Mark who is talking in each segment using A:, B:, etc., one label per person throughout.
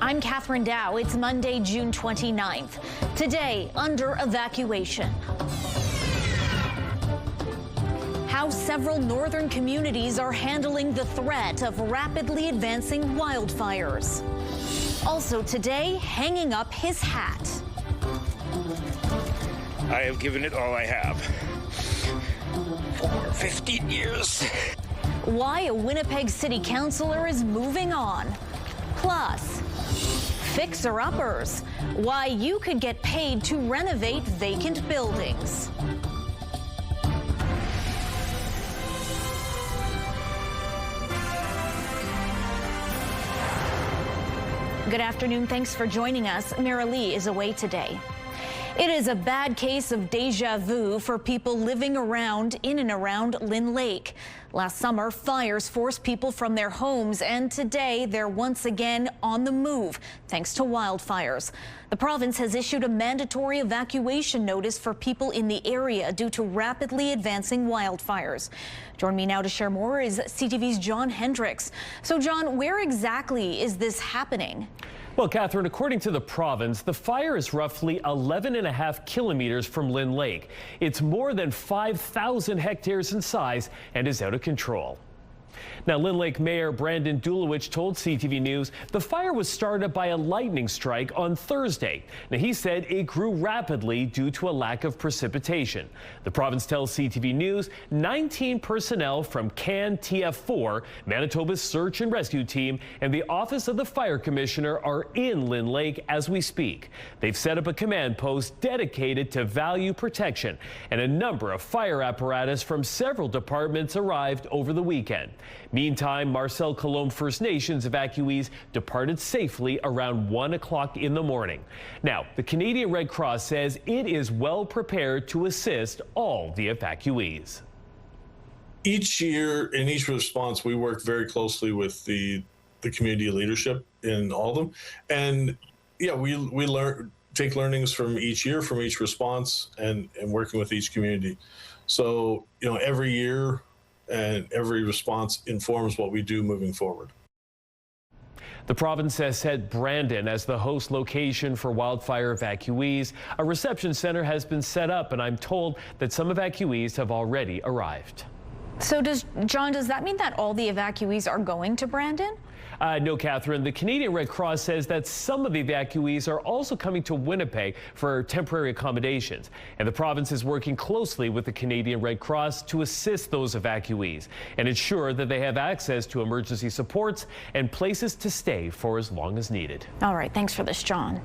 A: I'm Catherine Dow. It's Monday, June 29th. Today, under evacuation. How several northern communities are handling the threat of rapidly advancing wildfires. Also today, hanging up his hat.
B: I have given it all I have for 15 years.
A: Why a Winnipeg City Councillor is moving on. Plus, fixer-uppers. Why you could get paid to renovate vacant buildings. Good afternoon. Thanks for joining us. Mara Lee is away today. It is a bad case of deja vu for people living in and around Lynn Lake. Last summer, fires forced people from their homes, and today they're once again on the move, thanks to wildfires. The province has issued a mandatory evacuation notice for people in the area due to rapidly advancing wildfires. Join me now to share more is CTV's John Hendricks. So, John, where exactly is this happening?
C: Well, Catherine, according to the province, the fire is roughly 11.5 kilometers from Lynn Lake. It's more than 5,000 hectares in size and is out of control. Now, Lynn Lake Mayor Brandon Dulowich told CTV News the fire was started by a lightning strike on Thursday. Now, he said it grew rapidly due to a lack of precipitation. The province tells CTV News 19 personnel from CAN TF4, Manitoba's search and rescue team, and the Office of the Fire Commissioner are in Lynn Lake as we speak. They've set up a command post dedicated to value protection, and a number of fire apparatus from several departments arrived over the weekend. Meantime, Marcel Colombe First Nations evacuees departed safely around 1 o'clock in the morning. Now, the Canadian Red Cross says it is well prepared to assist all the evacuees.
D: Each year, in each response, we work very closely with the community leadership in all of them. And yeah, we take learnings from each year, from each response, and working with each community. So, you know, every year, and every response informs what we do moving forward.
C: The province has set Brandon as the host location for wildfire evacuees. A reception center has been set up, and I'm told that some evacuees have already arrived.
A: So John, does that mean that all the evacuees are going to Brandon?
C: No, Catherine. The Canadian Red Cross says that some of the evacuees are also coming to Winnipeg for temporary accommodations. And the province is working closely with the Canadian Red Cross to assist those evacuees and ensure that they have access to emergency supports and places to stay for as long as needed.
A: All right. Thanks for this, John.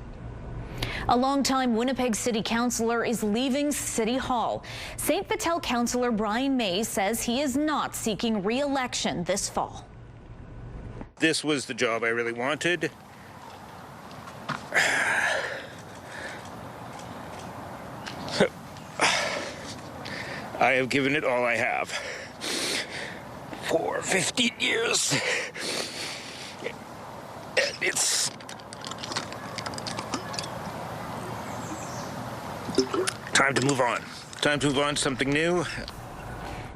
A: A longtime Winnipeg City Councillor is leaving City Hall. St. Vital Councillor Brian May says he is not seeking re-election this fall.
B: This was the job I really wanted. I have given it all I have for 15 years. And it's time to move on. Time to move on to something new.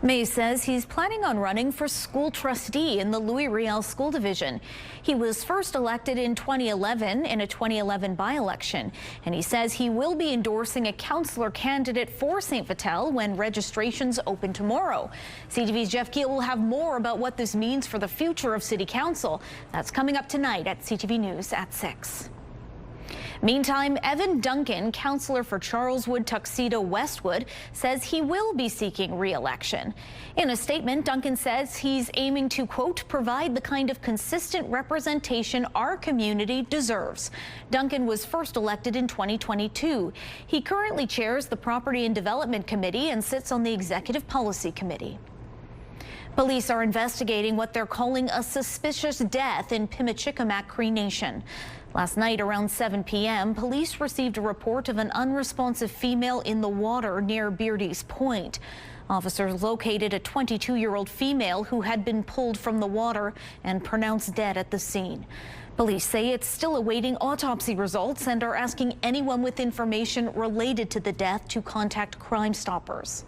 A: May says he's planning on running for school trustee in the Louis Riel School Division. He was first elected in 2011 in a 2011 by-election, and he says he will be endorsing a councillor candidate for St. Vital when registrations open tomorrow. CTV's Jeff Keel will have more about what this means for the future of City Council. That's coming up tonight at CTV News at 6. Meantime, Evan Duncan, councillor for Charleswood, Tuxedo, Westwood, says he will be seeking re-election. In a statement, Duncan says he's aiming to, quote, provide the kind of consistent representation our community deserves. Duncan was first elected in 2022. He currently chairs the Property and Development Committee and sits on the Executive Policy Committee. Police are investigating what they're calling a suspicious death in Pimicikamak Cree Nation. Last night around 7 p.m., police received a report of an unresponsive female in the water near Beardy's Point. Officers located a 22-year-old female who had been pulled from the water and pronounced dead at the scene. Police say it's still awaiting autopsy results and are asking anyone with information related to the death to contact Crime Stoppers.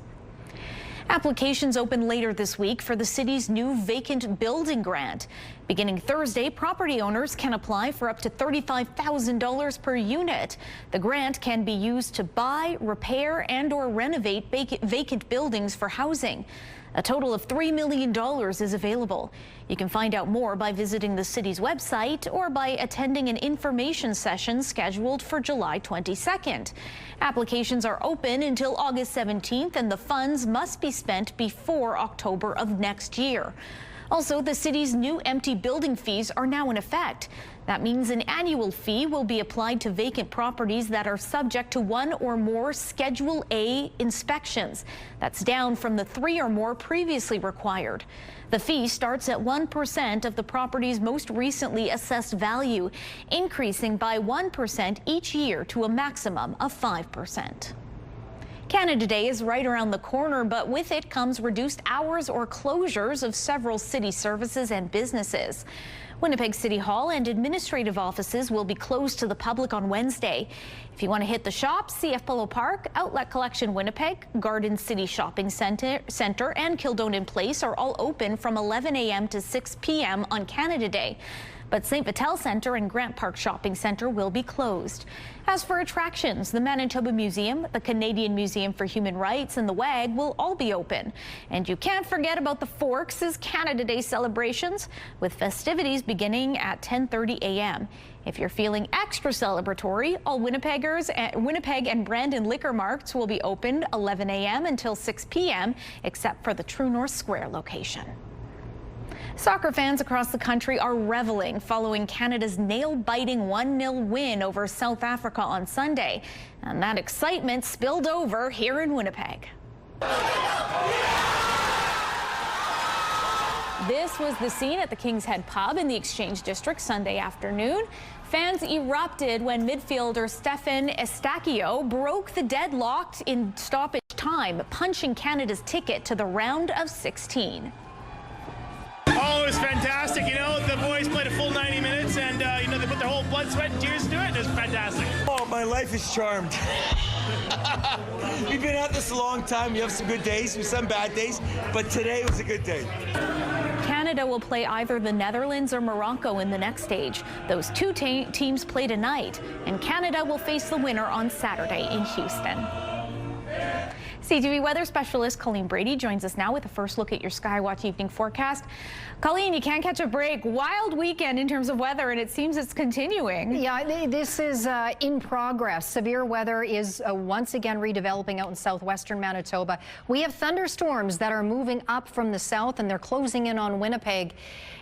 A: Applications open later this week for the city's new vacant building grant. Beginning Thursday, property owners can apply for up to $35,000 per unit. The grant can be used to buy, repair, and/or renovate vacant buildings for housing. A total of $3 million is available. You can find out more by visiting the city's website or by attending an information session scheduled for July 22nd. Applications are open until August 17th, and the funds must be spent before October of next year. Also, the city's new empty building fees are now in effect. That means an annual fee will be applied to vacant properties that are subject to 1 or more Schedule A inspections. That's down from the 3 or more previously required. The fee starts at 1% of the property's most recently assessed value, increasing by 1% each year to a maximum of 5%. Canada Day is right around the corner, but with it comes reduced hours or closures of several city services and businesses. Winnipeg City Hall and administrative offices will be closed to the public on Wednesday. If you want to hit the shops, CF Polo Park, Outlet Collection Winnipeg, Garden City Shopping Center, and Kildonan Place are all open from 11 a.m. to 6 p.m. on Canada Day. But St. Vital Centre and Grant Park Shopping Centre will be closed. As for attractions, the Manitoba Museum, the Canadian Museum for Human Rights, and the WAG will all be open. And you can't forget about the Forks' Canada Day celebrations, with festivities beginning at 10:30 a.m. If you're feeling extra celebratory, all Winnipeg and Brandon liquor marts will be open 11 a.m. until 6 p.m., except for the True North Square location. Soccer fans across the country are reveling following Canada's nail-biting 1-0 win over South Africa on Sunday. And that excitement spilled over here in Winnipeg. This was the scene at the King's Head pub in the Exchange District Sunday afternoon. Fans erupted when midfielder Stefan Estacio broke the deadlock in stoppage time, punching Canada's ticket to the round of 16.
E: Oh, it was fantastic. You know, the boys played a full 90 minutes and, you know, they put their whole blood, sweat, and tears into it. It was fantastic.
F: Oh, my life is charmed. We've been at this a long time. We have some good days, we have some bad days, but today was a good day.
A: Canada will play either the Netherlands or Morocco in the next stage. Those two teams play tonight, and Canada will face the winner on Saturday in Houston. CTV weather specialist Colleen Brady joins us now with a first look at your Skywatch evening forecast. Colleen, you can't catch a break. Wild weekend in terms of weather, and it seems it's continuing.
G: Yeah, this is in progress. Severe weather is once again redeveloping out in southwestern Manitoba. We have thunderstorms that are moving up from the south, and they're closing in on Winnipeg.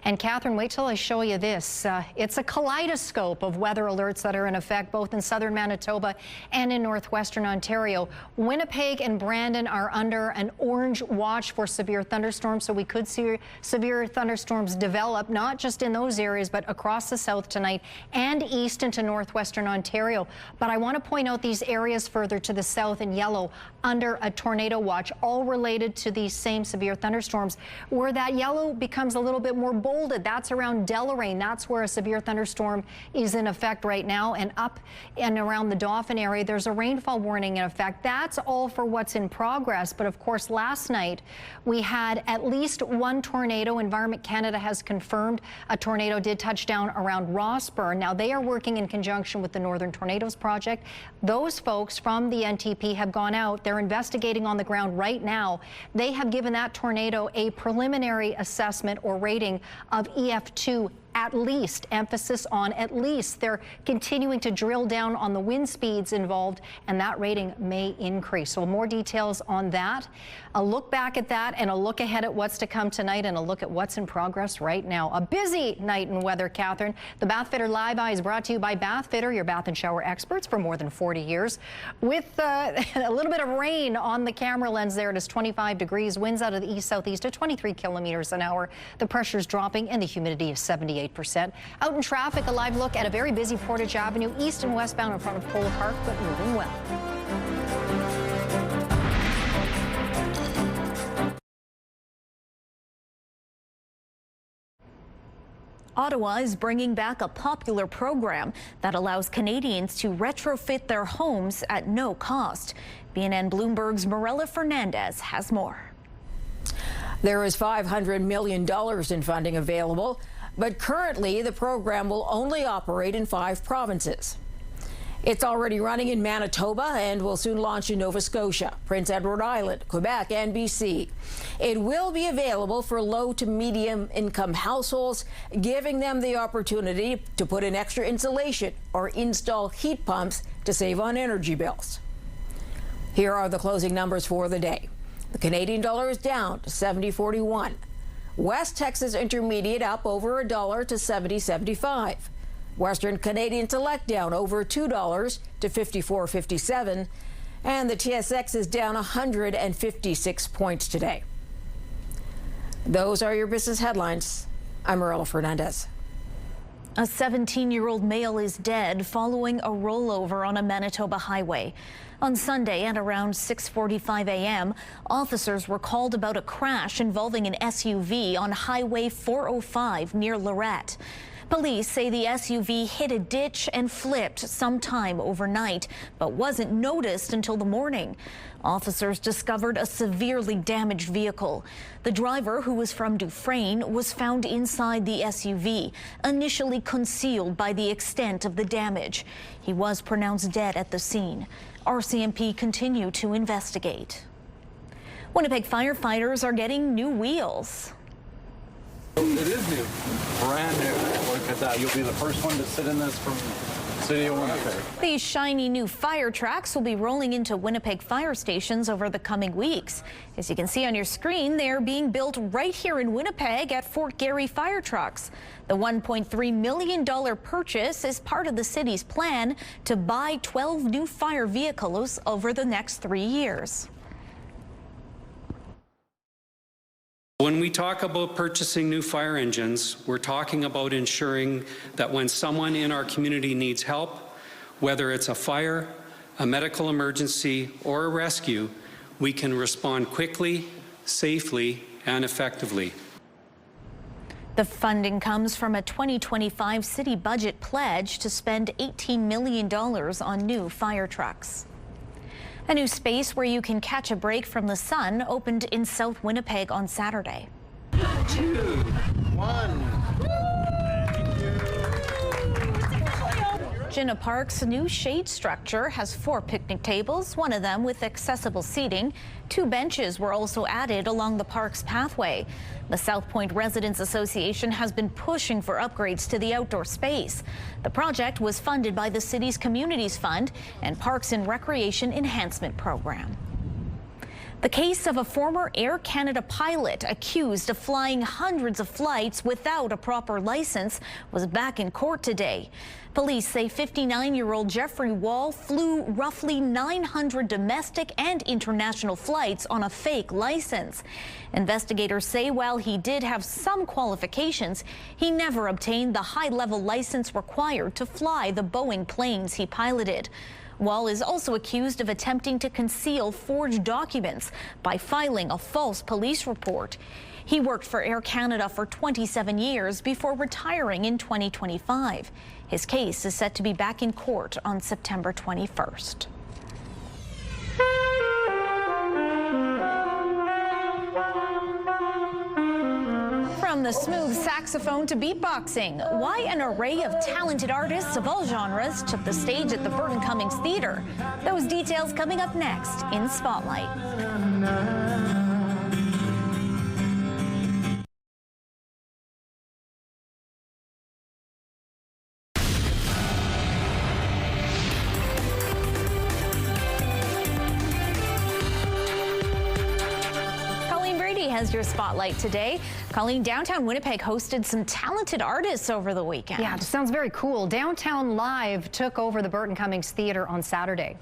G: And Catherine, wait till I show you this. It's a kaleidoscope of weather alerts that are in effect both in southern Manitoba and in northwestern Ontario. Winnipeg and Brandon are under an orange watch for severe thunderstorms, so we could see severe thunderstorms develop, not just in those areas, but across the south tonight and east into northwestern Ontario. But I want to point out these areas further to the south in yellow under a tornado watch, all related to these same severe thunderstorms. Where that yellow becomes a little bit more bolded, that's around Deloraine. That's where a severe thunderstorm is in effect right now. And up and around the Dauphin area, there's a rainfall warning in effect. That's all for what's in progress. But of course, last night we had at least one tornado. Environment Canada has confirmed a tornado did touch down around Rossburn. Now they are working in conjunction with the Northern Tornadoes Project. Those folks from the NTP have gone out. They're investigating on the ground right now. They have given that tornado a preliminary assessment or rating of EF2. At least, emphasis on at least. They're continuing to drill down on the wind speeds involved, and that rating may increase. So more details on that. A look back at that and a look ahead at what's to come tonight and a look at what's in progress right now. A busy night in weather, Catherine. The Bathfitter Live Eye is brought to you by Bathfitter, your bath and shower experts for more than 40 years. With a little bit of rain on the camera lens there, it is 25 degrees. Winds out of the east-southeast at 23 kilometers an hour. The pressure's dropping and the humidity is 78%. Out in traffic, a live look at a very busy Portage Avenue, east and westbound in front of Polo Park, but moving well.
A: Ottawa is bringing back a popular program that allows Canadians to retrofit their homes at no cost. BNN Bloomberg's Marella Fernandez has more.
H: There is $500 million in funding available, but currently the program will only operate in 5 provinces. It's already running in Manitoba and will soon launch in Nova Scotia, Prince Edward Island, Quebec, and BC. It will be available for low to medium income households, giving them the opportunity to put in extra insulation or install heat pumps to save on energy bills. Here are the closing numbers for the day. The Canadian dollar is down to 70.41. West Texas Intermediate up over $1 to 70.75. Western Canadian Select down over $2 to 54.57, and the TSX is down 156 points today. Those are your business headlines. I'm Marilla Fernandez.
A: A 17-year-old male is dead following a rollover on a Manitoba highway. On Sunday at around 6:45 a.m., officers were called about a crash involving an SUV on Highway 405 near Lorette. Police say the SUV hit a ditch and flipped sometime overnight, but wasn't noticed until the morning. Officers discovered a severely damaged vehicle. The driver, who was from Dufresne, was found inside the SUV, initially concealed by the extent of the damage. He was pronounced dead at the scene. RCMP continue to investigate. Winnipeg firefighters are getting new wheels.
I: It is new, brand new. Look at that. You'll be the first one to sit in this from the city of Winnipeg.
A: These shiny new fire trucks will be rolling into Winnipeg fire stations over the coming weeks. As you can see on your screen, they're being built right here in Winnipeg at Fort Garry Fire Trucks. The $1.3 million purchase is part of the city's plan to buy 12 new fire vehicles over the next 3 years.
J: When we talk about purchasing new fire engines, we're talking about ensuring that when someone in our community needs help, whether it's a fire, a medical emergency, or a rescue, we can respond quickly, safely, and effectively.
A: The funding comes from a 2025 city budget pledge to spend $18 million on new fire trucks. A new space where you can catch a break from the sun opened in South Winnipeg on Saturday.
I: 2, 1.
A: Ginna Park's new shade structure has 4 picnic tables, one of them with accessible seating. 2 benches were also added along the park's pathway. The South Point Residents Association has been pushing for upgrades to the outdoor space. The project was funded by the city's Communities Fund and Parks and Recreation Enhancement Program. The case of a former Air Canada pilot accused of flying hundreds of flights without a proper license was back in court today. Police say 59-year-old Jeffrey Wall flew roughly 900 domestic and international flights on a fake license. Investigators say while he did have some qualifications, he never obtained the high-level license required to fly the Boeing planes he piloted. Wall is also accused of attempting to conceal forged documents by filing a false police report. He worked for Air Canada for 27 years before retiring in 2025. His case is set to be back in court on September 21st. From the smooth saxophone to beatboxing, why an array of talented artists of all genres took the stage at the Burton Cummings Theatre. Those details coming up next in Spotlight. Has your spotlight today. Colleen, downtown Winnipeg hosted some talented artists over the weekend.
G: Yeah, it sounds very cool. Downtown Live took over the Burton Cummings Theatre on Saturday.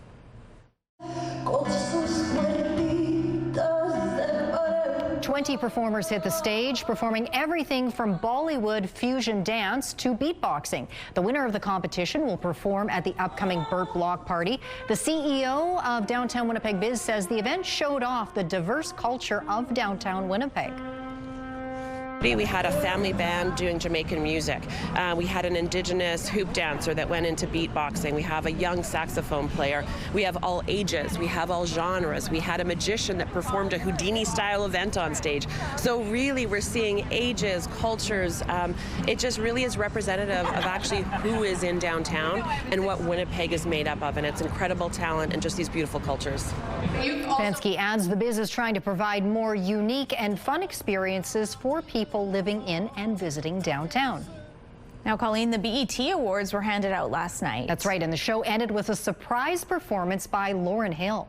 G: 20 performers hit the stage, performing everything from Bollywood fusion dance to beatboxing. The winner of the competition will perform at the upcoming Burt Block Party. The CEO of Downtown Winnipeg Biz says the event showed off the diverse culture of downtown Winnipeg.
K: We had a family band doing Jamaican music. We had an Indigenous hoop dancer that went into beatboxing. We have a young saxophone player. We have all ages. We have all genres. We had a magician that performed a Houdini-style event on stage. So really, we're seeing ages, cultures. It just really is representative of actually who is in downtown and what Winnipeg is made up of, and it's incredible talent and just these beautiful cultures.
G: Pansky adds the biz is trying to provide more unique and fun experiences for people living in and visiting downtown.
A: Now, Colleen, the BET Awards were handed out last night.
G: That's right, and the show ended with a surprise performance by Lauryn Hill.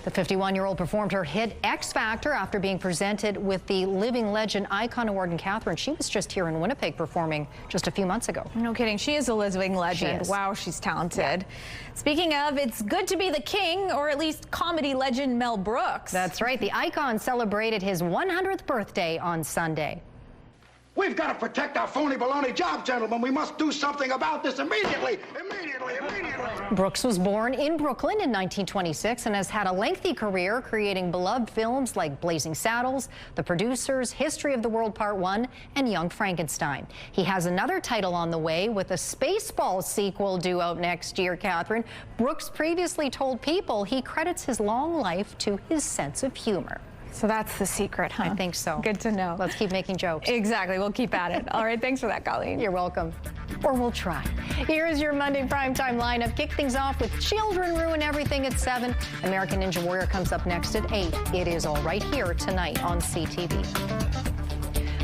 G: The 51-year-old performed her hit X Factor after being presented with the Living Legend Icon Award in Catherine. She was just here in Winnipeg performing just a few months ago.
A: No kidding. She is a living legend. Wow, she's talented. Yeah. Speaking of, it's good to be the king, or at least comedy legend Mel Brooks.
G: That's right. The icon celebrated his 100th birthday on Sunday.
L: We've got to protect our phony baloney job, gentlemen. We must do something about this immediately.
G: Brooks was born in Brooklyn in 1926 and has had a lengthy career creating beloved films like Blazing Saddles, The Producers, History of the World Part 1, and Young Frankenstein. He has another title on the way with a Spaceballs sequel due out next year, Catherine. Brooks previously told People he credits his long life to his sense of humor.
A: So that's the secret, huh?
G: I think so.
A: Good to know.
G: Let's keep making jokes.
A: Exactly. We'll keep at it. All right. Thanks for that, Colleen.
G: You're welcome. Or we'll try. Here's your Monday primetime lineup. Kick things off with Children Ruin Everything at 7. American Ninja Warrior comes up next at 8. It is all right here tonight on CTV.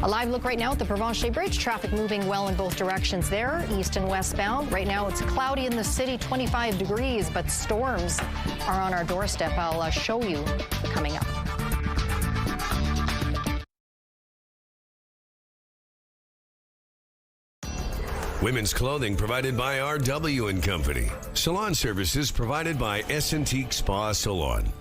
G: A live look right now at the Provencher Bridge. Traffic moving well in both directions there, east and westbound. Right now it's cloudy in the city, 25 degrees, but storms are on our doorstep. I'll show you coming up.
M: Women's clothing provided by RW & Company. Salon services provided by S&T Spa Salon.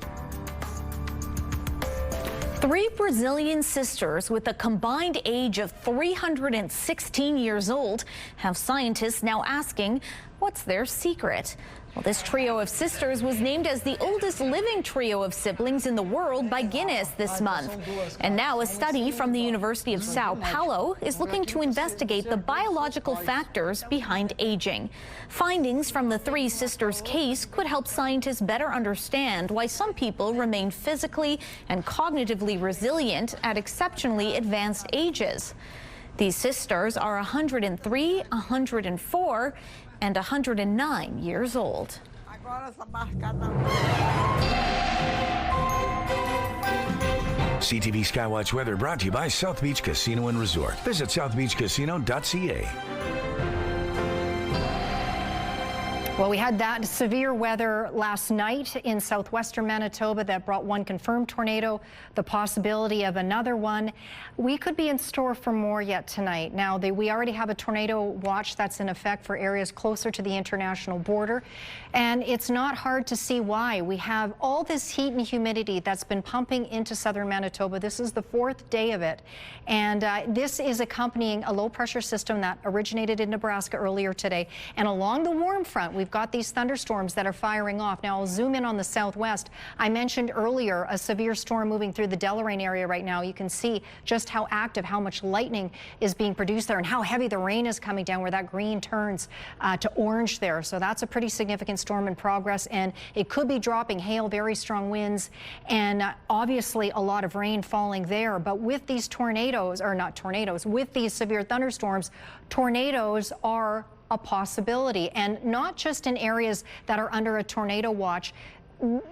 A: 3 Brazilian sisters with a combined age of 316 years old have scientists now asking, what's their secret? Well, this trio of sisters was named as the oldest living trio of siblings in the world by Guinness this month. And now a study from the University of Sao Paulo is looking to investigate the biological factors behind aging. Findings from the 3 sisters' case could help scientists better understand why some people remain physically and cognitively resilient at exceptionally advanced ages. These sisters are 103, 104, and 109 years old.
N: CTV Skywatch weather brought to you by South Beach Casino and Resort. Visit southbeachcasino.ca.
G: Well, we had that severe weather last night in southwestern Manitoba that brought one confirmed tornado, the possibility of another one. We could be in store for more yet tonight. Now, we already have a tornado watch that's in effect for areas closer to the international border, and it's not hard to see why. We have all this heat and humidity that's been pumping into southern Manitoba. This is the 4th day of it, and this is accompanying a low-pressure system that originated in Nebraska earlier today, and along the warm front, we've got these thunderstorms that are firing off. Now, I'll zoom in on the southwest. I mentioned earlier a severe storm moving through the Deloraine area right now. You can see just how active, how much lightning is being produced there, and how heavy the rain is coming down, where that green turns to orange there. So that's a pretty significant storm in progress, and it could be dropping hail, very strong winds, and obviously a lot of rain falling there. But with these tornadoes, or not tornadoes, with these severe thunderstorms, tornadoes are a possibility, and not just in areas that are under a tornado watch.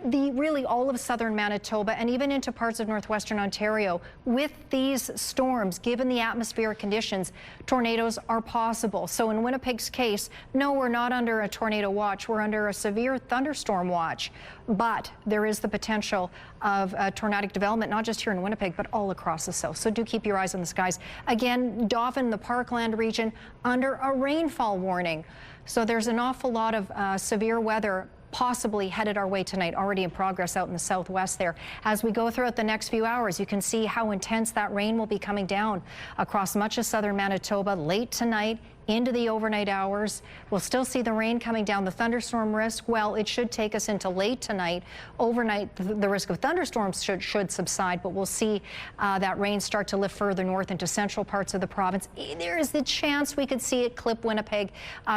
G: Really all of southern Manitoba and even into parts of northwestern Ontario, with these storms, given the atmospheric conditions, tornadoes are possible. So in Winnipeg's case, no, we're not under a tornado watch. We're under a severe thunderstorm watch. But there is the potential of tornadic development, not just here in Winnipeg, but all across the south. So do keep your eyes on the skies. Again, Dauphin, the Parkland region, under a rainfall warning. So there's an awful lot of severe weather possibly headed our way tonight, already in progress out in the southwest there. As we go throughout the next few hours, you can see how intense that rain will be coming down across much of southern Manitoba late tonight into the overnight hours. We'll still see the rain coming down. The thunderstorm risk, well, it should take us into late tonight. Overnight, the risk of thunderstorms should subside, but we'll see that rain start to lift further north into central parts of the province. There is the chance we could see it clip Winnipeg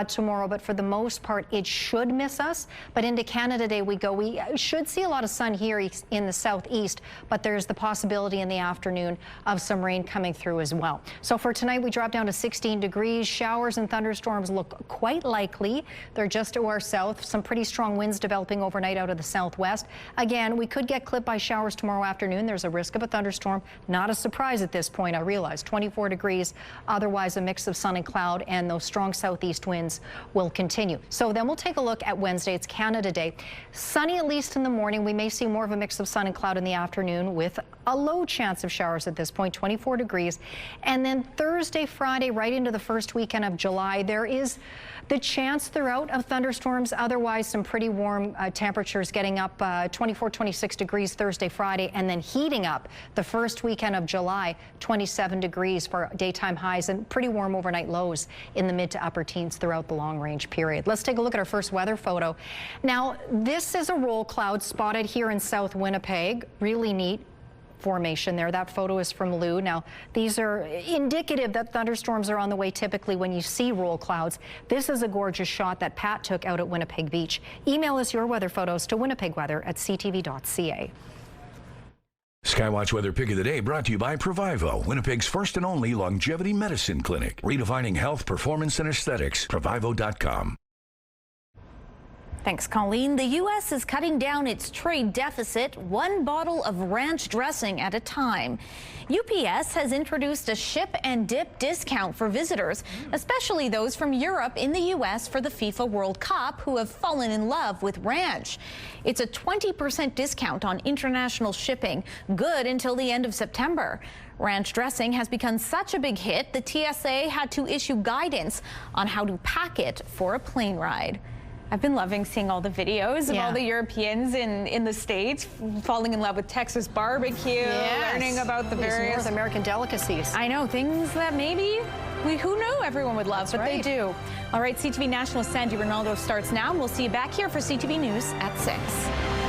G: tomorrow, but for the most part, it should miss us. But into Canada Day we go. We should see a lot of sun here in the southeast, but there's the possibility in the afternoon of some rain coming through as well. So for tonight, we drop down to 16 degrees. Showers and thunderstorms look quite likely. They're just to our south. Some pretty strong winds developing overnight out of the southwest. Again, we could get clipped by showers tomorrow afternoon. There's a risk of a thunderstorm. Not a surprise at this point, I realize. 24 degrees. Otherwise, a mix of sun and cloud, and those strong southeast winds will continue. So then we'll take a look at Wednesday. It's Canada Day. Sunny at least in the morning. We may see more of a mix of sun and cloud in the afternoon with a low chance of showers at this point, 24 degrees. And then Thursday, Friday, right into the first weekend of July, there is the chance throughout of thunderstorms. Otherwise, some pretty warm temperatures getting up 24, 26 degrees Thursday, Friday, and then heating up the first weekend of July, 27 degrees for daytime highs and pretty warm overnight lows in the mid to upper teens throughout the long range period. Let's take a look at our first weather photo. Now, this is a roll cloud spotted here in South Winnipeg. Really neat formation there. That photo is from Lou. Now, these are indicative that thunderstorms are on the way typically when you see roll clouds. This is a gorgeous shot that Pat took out at Winnipeg Beach. Email us your weather photos to winnipegweather@ctv.ca.
N: Skywatch Weather Pick of the Day brought to you by Provivo, Winnipeg's first and only longevity medicine clinic. Redefining health, performance, and aesthetics. Provivo.com.
A: Thanks, Colleen. The U.S. is cutting down its trade deficit one bottle of ranch dressing at a time. UPS has introduced a ship and dip discount for visitors, especially those from Europe in the U.S. for the FIFA World Cup who have fallen in love with ranch. It's a 20% discount on international shipping, good until the end of September. Ranch dressing has become such a big hit, the TSA had to issue guidance on how to pack it for a plane ride. I've been loving seeing all the videos of all the Europeans in the States falling in love with Texas barbecue, learning about the various
G: North American delicacies.
A: I know, things that maybe who knew everyone would love, but they do. All right, CTV National Sandy Ronaldo starts now, and we'll see you back here for CTV News at 6.